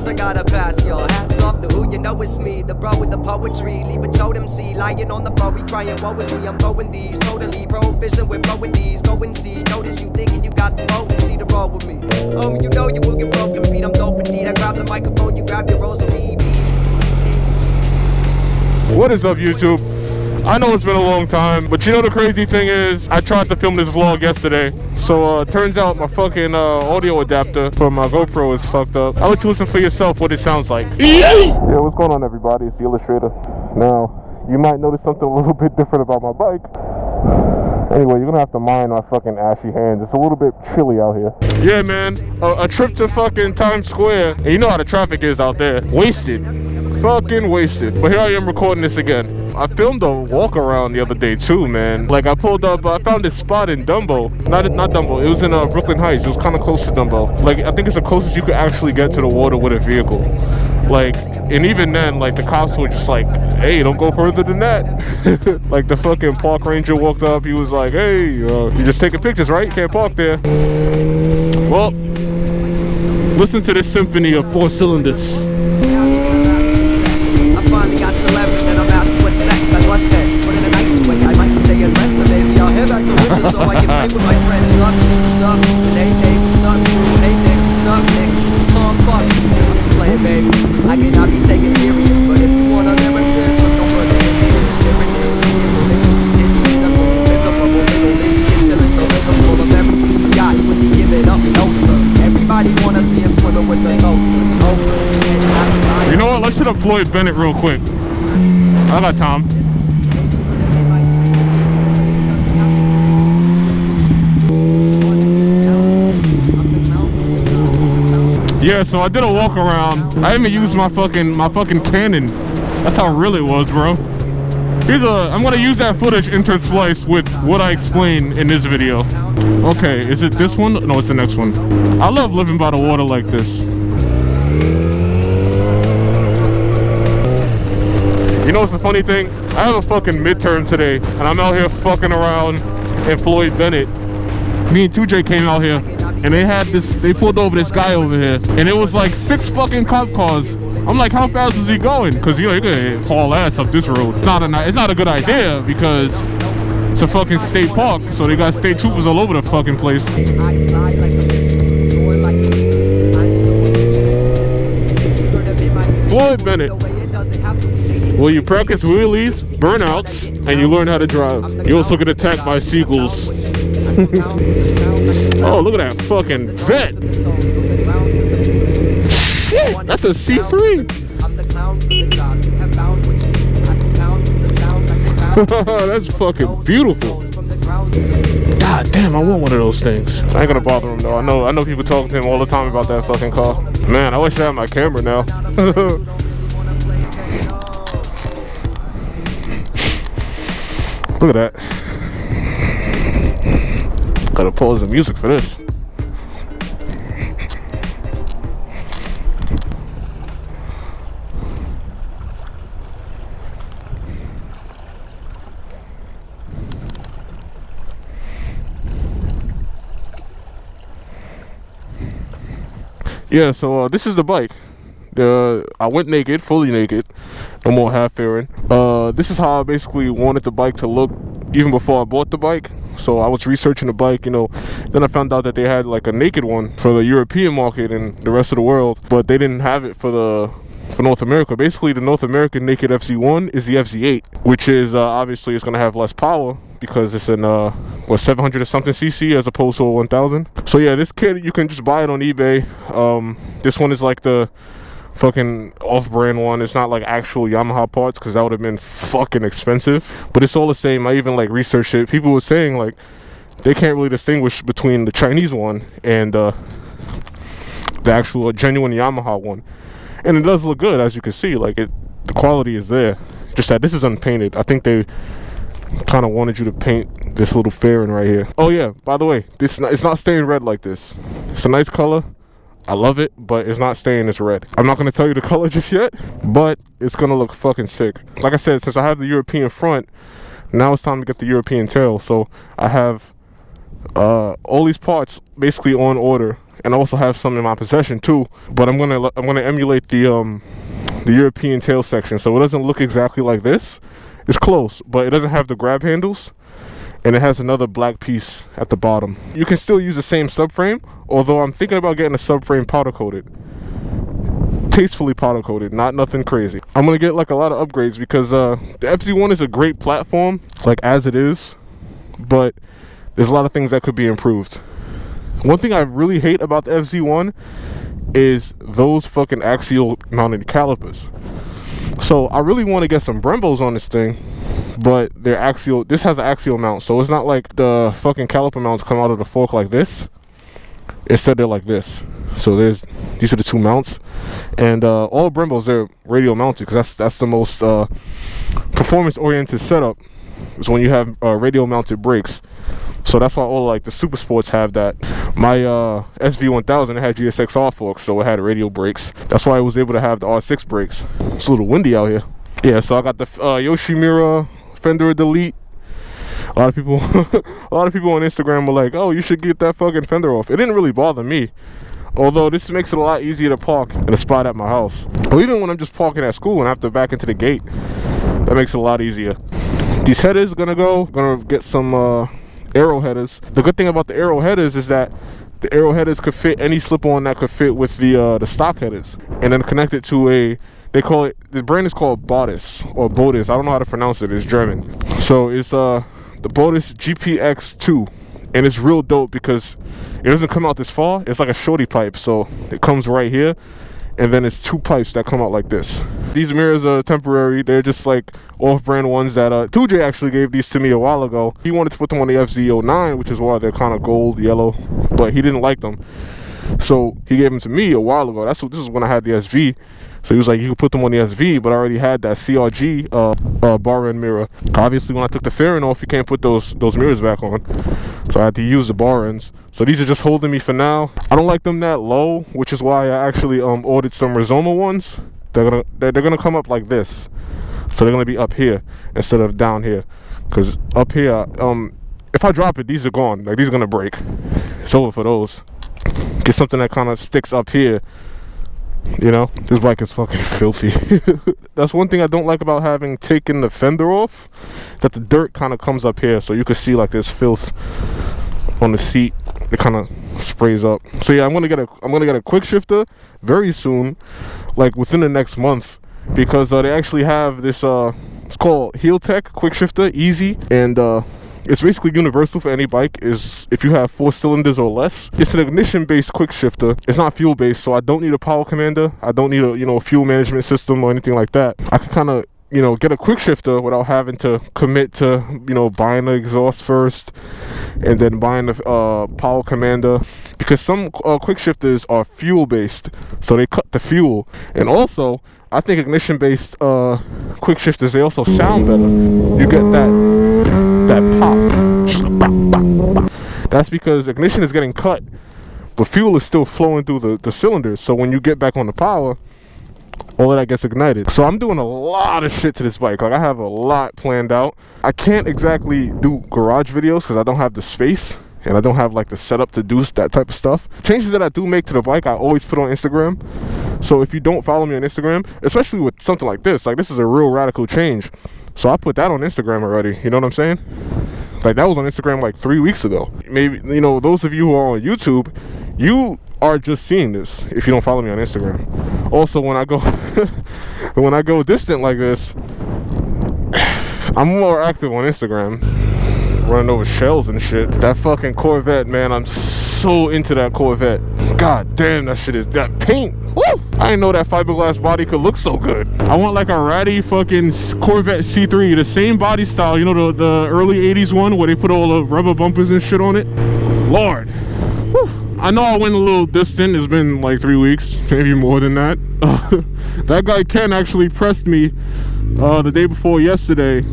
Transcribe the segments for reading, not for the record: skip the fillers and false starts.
I gotta pass, yo. Hats off to who you know it's me, the bro with the poetry. Leave a totem see, lying on the floor, we crying, woe is me. I'm going these, totally prohibition with blowing these. Go and see, notice you thinking you got the potency to roll with me. Oh, you know you will get broken feet, I'm dope indeed. I grab the microphone, you grab your rosary beads. What is up, YouTube? I know it's been a long time, but you know the crazy thing is, I tried to film this vlog yesterday. So turns out my fucking audio adapter for my GoPro is fucked up. I'll let you listen for yourself what it sounds like. Yeah, what's going on, everybody? It's the Illustrator. Now, you might notice something a little bit different about my bike. Anyway, you're gonna have to mind my fucking ashy hands. It's a little bit chilly out here. Yeah, man. A trip to fucking Times Square. And you know how the traffic is out there. Wasted. Fucking wasted. But here I am recording this again. I filmed a walk around the other day too, man. Like I pulled up, I found this spot in Dumbo. Not Dumbo, it was in Brooklyn Heights. It was kind of close to Dumbo. Like I think it's the closest you could actually get to the water with a vehicle. Like, and even then, like the cops were just like, hey, don't go further than that. Like the fucking park ranger walked up, he was like, hey, you're just taking pictures, right? Can't park there. Well, listen to this symphony of 4 cylinders. I finally got to 11 and I'm asking what's next. I must end, but in a nice way. I might stay and rest, or maybe I'll head back to Winter so I can play with my friends. Sup, T, sup, and hey, what's up, Drew? Hey, what's up, Nick? Tom, fuck, I'm just playing, baby. I cannot be taken serious, but if you want a lyricist, look over there. Lyrics, me and the little kids, me the boom, there's a bubble, little lady, and feeling the rhythm full of everything you got. When you give it up, no sir. Everybody wanna see him swimming with the toaster. You know what? Let's hit up Floyd Bennett real quick. I got time. Yeah, so I did a walk around. I even used my fucking Canon. That's how real it was, bro. I'm gonna use that footage interspliced with what I explained in this video. Okay, is it this one? No, it's the next one. I love living by the water like this. You know what's the funny thing? I have a fucking midterm today, and I'm out here fucking around in Floyd Bennett. Me and 2J came out here, and they pulled over this guy over here, and it was like 6 fucking cop cars. I'm like, how fast is he going? Because, you know, you're gonna haul ass up this road. It's not a good idea, because it's a fucking state park, so they got state troopers all over the fucking place. Floyd Bennett. Well, you practice wheelies, burnouts, and you learn how to drive. You also get attacked by seagulls. Oh, look at that fucking vet. Shit, that's a C3. That's fucking beautiful. God damn, I want one of those things. I ain't gonna bother him though. I know people talk to him all the time about that fucking car. Man, I wish I had my camera now. Look at that. Gotta pause the music for this. Yeah, so this is the bike. I went naked, fully naked, no more half-fairing. This is how I basically wanted the bike to look even before I bought the bike. So I was researching the bike, you know, then I found out that they had like a naked one for the European market and the rest of the world, but they didn't have it for North America. Basically, the North American naked FZ1 is the FZ8, which is obviously it's gonna have less power because it's an 700 or something cc as opposed to a 1000. So yeah, this kit you can just buy it on eBay. This one is like the fucking off-brand one. It's not like actual Yamaha parts because that would have been fucking expensive, but it's all the same. I even like researched it. People were saying like they can't really distinguish between the Chinese one and the actual genuine Yamaha one, and it does look good, as you can see. Like the quality is there, just that this is unpainted. I think they kind of wanted you to paint this little fairing right here. Oh yeah, by the way, it's not staying red like this. It's a nice color. I love it, but it's not staying this red. I'm not going to tell you the color just yet, but it's going to look fucking sick. Like I said, since I have the European front, now it's time to get the European tail. So I have All these parts basically on order, and I also have some in my possession too. But I'm gonna emulate the European tail section, so it doesn't look exactly like this. It's close, but it doesn't have the grab handles, and it has another black piece at the bottom. You can still use the same subframe, although I'm thinking about getting a subframe powder coated. Tastefully powder coated, not nothing crazy. I'm gonna get like a lot of upgrades because the FZ1 is a great platform, like as it is, but there's a lot of things that could be improved. One thing I really hate about the FZ1 is those fucking axial mounted calipers. So I really want to get some Brembos on this thing, but they're axial. This has an axial mount, so it's not like the fucking caliper mounts come out of the fork like this. Instead they're like this. So these are the two mounts, and all Brembos, they're radial mounted, because that's the most performance oriented setup, is when you have radial mounted brakes. So that's why all like the super sports have that. My SV1000, it had GSX-R forks, so it had radial brakes. That's why I was able to have the R6 brakes. It's a little windy out here. Yeah, so I got the Yoshimura Fender Delete. A lot of people on Instagram were like, "Oh, you should get that fucking fender off." It didn't really bother me, although this makes it a lot easier to park in a spot at my house, or even when I'm just parking at school and I have to back into the gate. That makes it a lot easier. These headers gonna get some arrow headers. The good thing about the arrow headers is that the arrow headers could fit any slip-on that could fit with the stock headers, and then connect it to a, they call it, the brand is called Bodis or Bodis. I don't know how to pronounce it. It's German. So it's the Bodis GPX2, and it's real dope because it doesn't come out this far. It's like a shorty pipe, so it comes right here, and then it's two pipes that come out like this. These mirrors are temporary. They're just like off-brand ones that 2J actually gave these to me a while ago. He wanted to put them on the FZ09, which is why they're kind of gold yellow, but he didn't like them, so he gave them to me a while ago. This is when I had the SV. So he was like, you could put them on the SV, but I already had that CRG bar end mirror. Obviously, when I took the fairing off, you can't put those mirrors back on, so I had to use the bar ends. So these are just holding me for now. I don't like them that low, which is why I actually ordered some Rizoma ones. They're gonna come up like this, so they're gonna be up here instead of down here. Cause up here, if I drop it, these are gone. Like, these are gonna break. It's over for those. Get something that kind of sticks up here. You know, this bike is fucking filthy. That's one thing I don't like about having taken the fender off, that the dirt kind of comes up here, so you can see like there's filth on the seat. It kind of sprays up. So yeah, I'm gonna get a quick shifter very soon, like within the next month, because they actually have this it's called Heel Tech Quick Shifter Easy, and it's basically universal for any bike. Is if you have 4 cylinders or less. It's an ignition-based quick shifter. It's not fuel-based, so I don't need a power commander. I don't need a fuel management system or anything like that. I can kind of get a quick shifter without having to commit to buying the exhaust first and then buying the power commander, because some quick shifters are fuel-based, so they cut the fuel. And also, I think ignition-based quick shifters, they also sound better. You get that pop. That's because ignition is getting cut, but fuel is still flowing through the cylinders. So when you get back on the power, all of that gets ignited. So I'm doing a lot of shit to this bike. Like, I have a lot planned out. I can't exactly do garage videos because I don't have the space, and I don't have like the setup to do that type of stuff. Changes that I do make to the bike, I always put on Instagram. So if you don't follow me on Instagram, especially with something like this is a real radical change. So I put that on Instagram already. You know what I'm saying? Like, that was on Instagram like 3 weeks ago. Maybe, those of you who are on YouTube, you are just seeing this if you don't follow me on Instagram. Also, when I go distant like this, I'm more active on Instagram, running over shells and shit. That fucking Corvette, man, I'm so into that Corvette. God damn, that paint. Woo! I didn't know that fiberglass body could look so good. I want like a ratty fucking Corvette C3, the same body style, the early 80s one where they put all the rubber bumpers and shit on it. Lord. Woo! I know I went a little distant. It's been like 3 weeks, maybe more than that. That guy Ken actually pressed me the day before yesterday.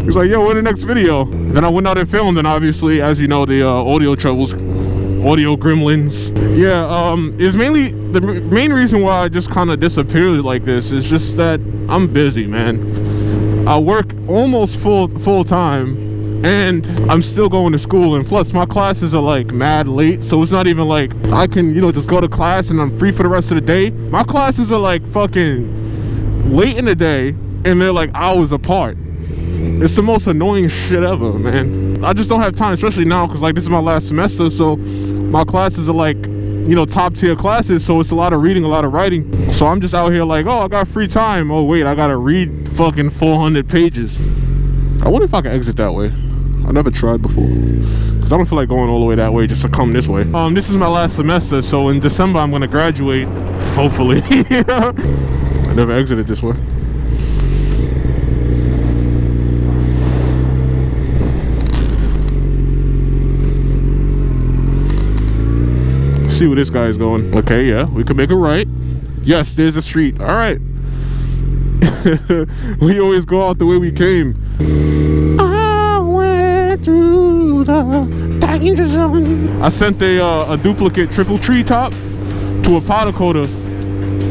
He's like, yo, when the next video? Then I went out and filmed, and obviously, as you know, the audio troubles, audio gremlins. Yeah, it's mainly the main reason why I just kind of disappeared like this is just that I'm busy, man. I work almost full time, and I'm still going to school, and plus my classes are like mad late, so it's not even like I can, you know, just go to class and I'm free for the rest of the day. My classes are like fucking late in the day, and they're like hours apart. It's the most annoying shit ever, man. I just don't have time, especially now, because like this is my last semester, so my classes are like, you know, top tier classes, so it's a lot of reading, a lot of writing. So I'm just out here like, oh, I got free time. Oh wait, I gotta read fucking 400 pages. I wonder if I can exit that way. I never tried before, because I don't feel like going all the way that way just to come this way. This is my last semester, so in December I'm gonna graduate, hopefully. I never exited this way. See where this guy is going. Okay, yeah, we could make a right. Yes, there's a street. All right. We always go out the way we came. I went to the danger zone. I sent a duplicate triple tree top to a powder coater,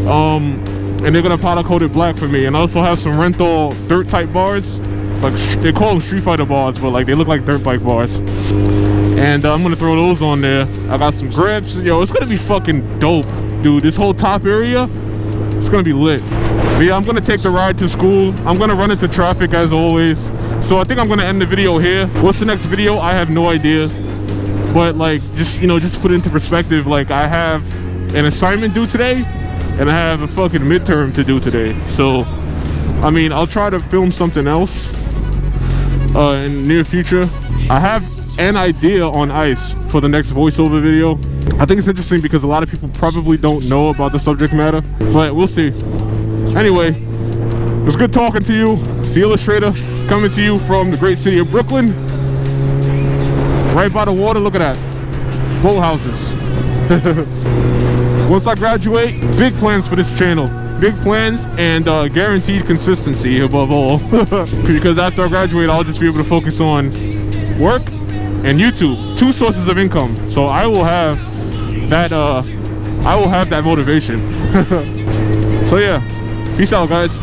and they're gonna powder coat it black for me. And I also have some rental dirt type bars, like they call them Street Fighter bars, but like they look like dirt bike bars. And I'm gonna throw those on there. I got some grips. Yo, it's gonna be fucking dope, dude. This whole top area, it's gonna be lit. But yeah, I'm gonna take the ride to school. I'm gonna run into traffic as always. So I think I'm gonna end the video here. What's the next video? I have no idea. But like, just, you know, just put it into perspective. Like, I have an assignment due today, and I have a fucking midterm to do today. So, I mean, I'll try to film something else in the near future. I have an idea on ice for the next voiceover video. I think it's interesting because a lot of people probably don't know about the subject matter, but we'll see. Anyway, it was good talking to you. It's the Illustrator coming to you from the great city of Brooklyn, right by the water. Look at that, boathouses. Once I graduate, big plans for this channel. Big plans and guaranteed consistency above all. Because after I graduate, I'll just be able to focus on work and YouTube, 2 sources of income. So I will have that motivation. So yeah, peace out, guys.